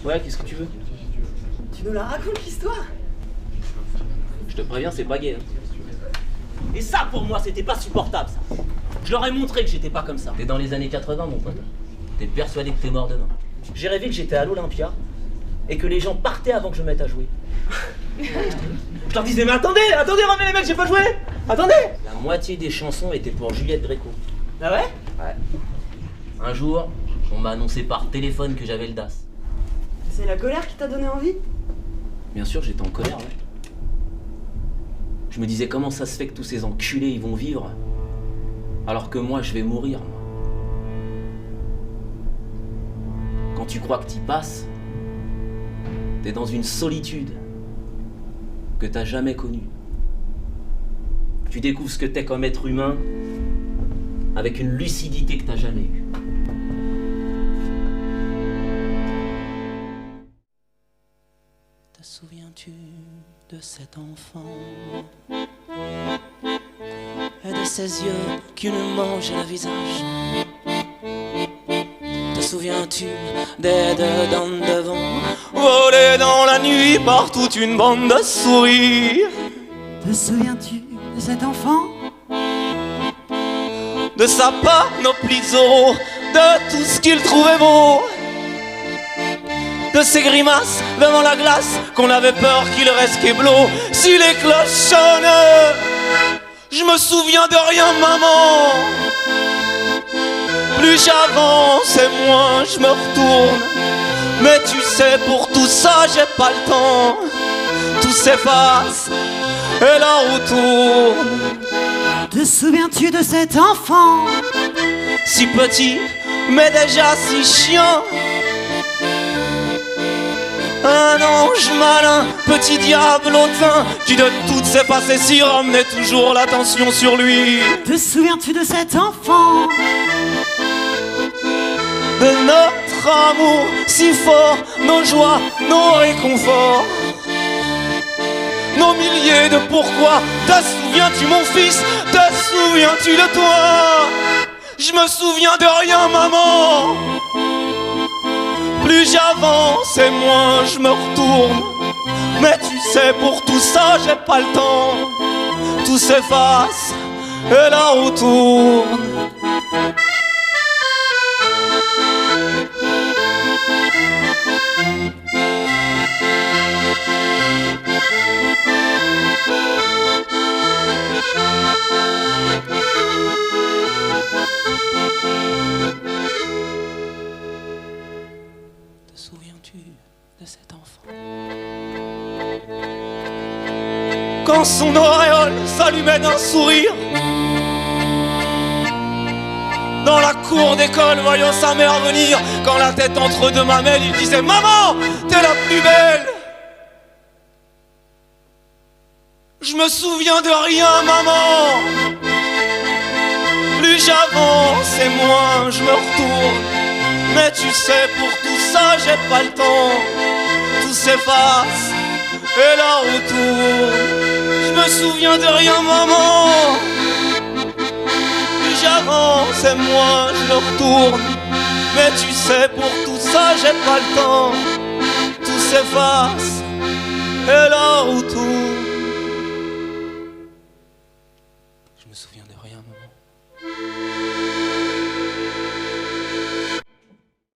Ouais, qu'est-ce que tu veux? Tu nous la racontes l'histoire? Je te préviens, c'est pas gay. Hein. Et ça, pour moi, c'était pas supportable, ça. Je leur ai montré que j'étais pas comme ça. T'es dans les années 80, mon pote. T'es persuadé que t'es mort demain. J'ai rêvé que j'étais à l'Olympia et que les gens partaient avant que je me mette à jouer. Je leur disais, mais attendez, revenez les mecs, j'ai pas joué. Attendez. La moitié des chansons étaient pour Juliette Gréco. Ah ouais? Ouais. Un jour, on m'a annoncé par téléphone que j'avais le DAS. C'est la colère qui t'a donné envie? Bien sûr, j'étais en colère, ouais. Je me disais, comment ça se fait que tous ces enculés, ils vont vivre alors que moi, je vais mourir, moi. Quand tu crois que t'y passes, t'es dans une solitude que t'as jamais connue. Tu découvres ce que t'es comme être humain avec une lucidité que t'as jamais eue. Te souviens-tu de cet enfant et de ses yeux qui nous mangeaient le visage? Te souviens-tu des deux dents devant voler dans la nuit par toute une bande de sourires? Te souviens-tu de cet enfant? De sa panoplie de Zorro, de tout ce qu'il trouvait beau, de ses grimaces devant la glace qu'on avait peur qu'il reste qu'éblo. Si les cloches sonnent, je me souviens de rien, maman. Plus j'avance et moins je me retourne. Mais tu sais, pour tout ça j'ai pas le temps. Tout s'efface et la roue tourne. Te souviens-tu de cet enfant? Si petit, mais déjà si chiant. Un ange malin, petit diable hautain, qui de toutes ses facéties ramenait toujours l'attention sur lui. Te souviens-tu de cet enfant? De notre amour si fort, nos joies, nos réconforts, nos milliers de pourquoi. Te souviens-tu mon fils? Te souviens-tu de toi? Je me souviens de rien, maman. Plus j'avance et moins je me retourne. Mais tu sais, pour tout ça j'ai pas le temps. Tout s'efface et la roue tourne. Te souviens-tu de cet enfant? Quand son auréole s'allumait d'un sourire, dans la cour d'école, voyant sa mère venir, quand la tête entre deux mamelles, il disait: maman, t'es la plus belle. Je me souviens de rien, maman. Plus j'avance et moins je me retourne. Mais tu sais, pour tout ça j'ai pas le temps. Tout s'efface et la roue tourne. Je me souviens de rien, maman. Plus j'avance et moins je me retourne. Mais tu sais, pour tout ça j'ai pas le temps. Tout s'efface et la roue tourne. Je me souviens de rien, maman.